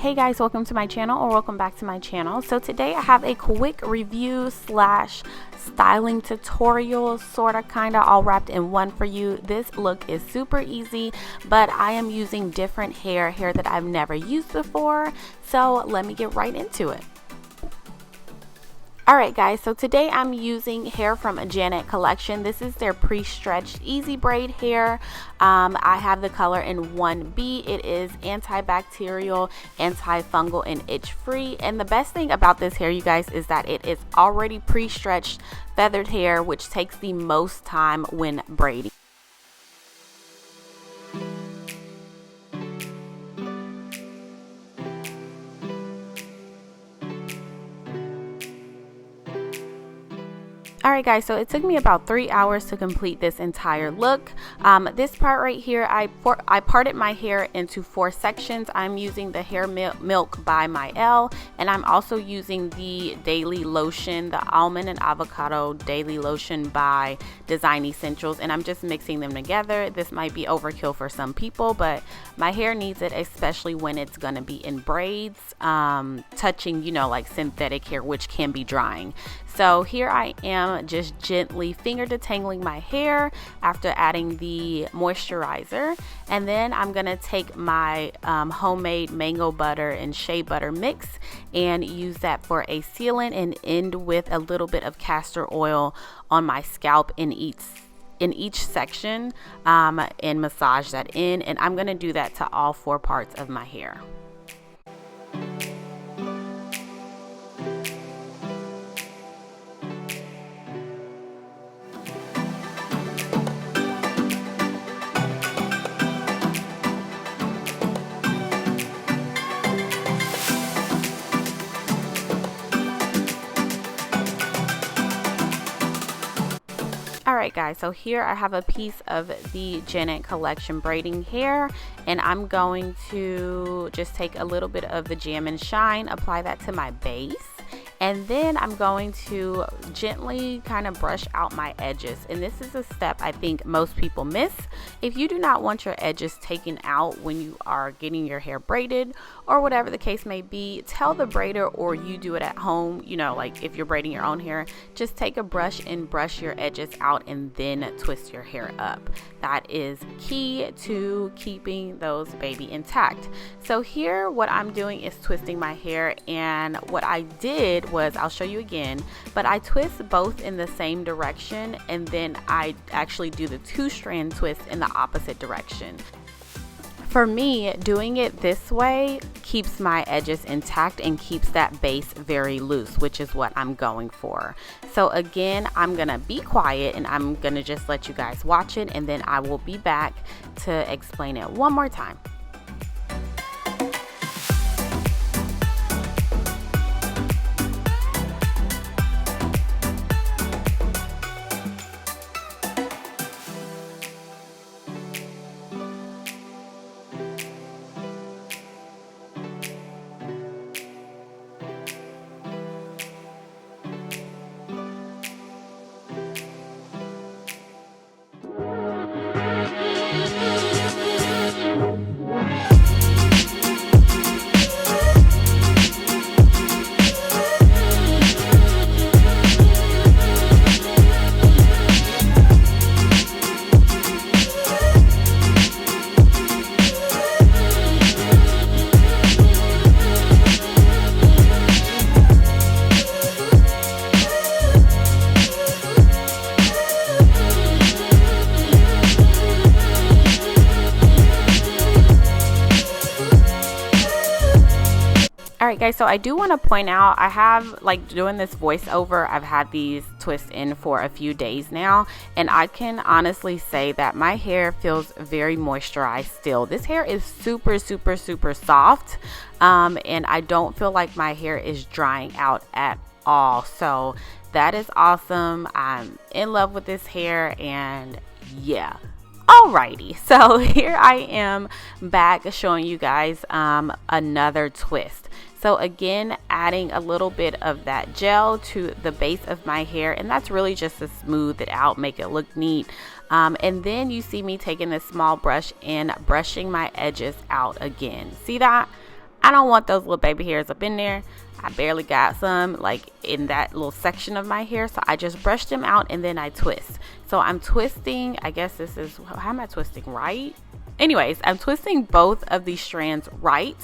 Hey guys, welcome to my channel, or welcome back to my channel. So today I have a quick review slash styling tutorial, sorta kinda all wrapped in one for you. This look is super easy, but I am using different hair that I've never used before, so let me get right into it. Alright guys, so today I'm using hair from a Janet collection. This is their pre-stretched easy braid hair. I have the color in 1B. It is antibacterial, antifungal, and itch free. And the best thing about this hair, you guys, is that it is already pre-stretched feathered hair, which takes the most time when braiding. Alright guys, so it took me about 3 hours to complete this entire look. This part right here, I parted my hair into 4 sections. I'm using the Hair Milk by Mael, and I'm also using the Daily Lotion, the Almond and Avocado Daily Lotion by Design Essentials, and I'm just mixing them together. This might be overkill for some people, but my hair needs it, especially when it's going to be in braids, touching, you know, like synthetic hair, which can be drying. So here I am just gently finger detangling my hair after adding the moisturizer, and then I'm gonna take my homemade mango butter and shea butter mix and use that for a sealant, and end with a little bit of castor oil on my scalp in each section, and massage that in, and I'm gonna do that to all 4 parts of my hair. Alright guys, so here I have a piece of the Janet collection braiding hair, and I'm going to just take a little bit of the Jam and Shine, apply that to my base, and then I'm going to gently kind of brush out my edges. And this is a step I think most people miss. If you do not want your edges taken out when you are getting your hair braided, or whatever the case may be, tell the braider, or you do it at home, you know, like if you're braiding your own hair, just take a brush and brush your edges out and then twist your hair up. That is key to keeping those baby intact. So here what I'm doing is twisting my hair, and what I did was, I'll show you again, but I twist both in the same direction, and then I actually do the 2-strand twist in the opposite direction. For me, doing it this way keeps my edges intact and keeps that base very loose, which is what I'm going for. So again, I'm gonna be quiet and I'm gonna just let you guys watch it, and then I will be back to explain it one more time. Alright guys, so I do want to point out, I have, like, doing this voiceover, I've had these twists in for a few days now, and I can honestly say that my hair feels very moisturized still. This hair is super soft, and I don't feel like my hair is drying out at all. So that is awesome. I'm in love with this hair, and yeah. Alrighty, so here I am back showing you guys another twist. So again, adding a little bit of that gel to the base of my hair, and that's really just to smooth it out, make it look neat. And then you see me taking this small brush and brushing my edges out again. See that? I don't want those little baby hairs up in there. I barely got some like in that little section of my hair, so I just brush them out and then I twist. So I'm twisting, I guess this is, how am I twisting, right? Anyways, I'm twisting both of these strands right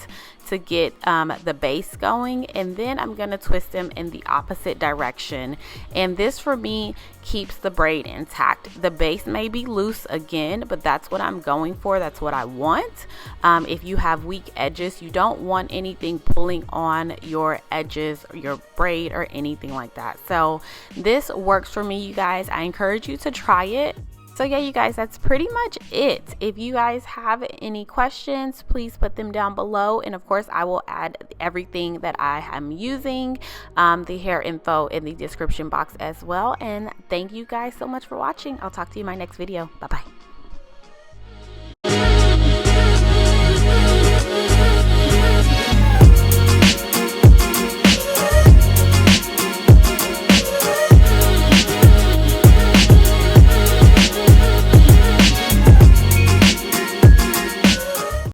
to get the base going, and then I'm going to twist them in the opposite direction, and this for me keeps the braid intact. The base may be loose again, but that's what I'm going for. That's what I want. If you have weak edges, you don't want anything pulling on your edges or your braid or anything like that. So this works for me, you guys. I encourage you to try it. So yeah, you guys, that's pretty much it. If you guys have any questions, please put them down below. And of course, I will add everything that I am using, the hair info in the description box as well. And thank you guys so much for watching. I'll talk to you in my next video. Bye-bye.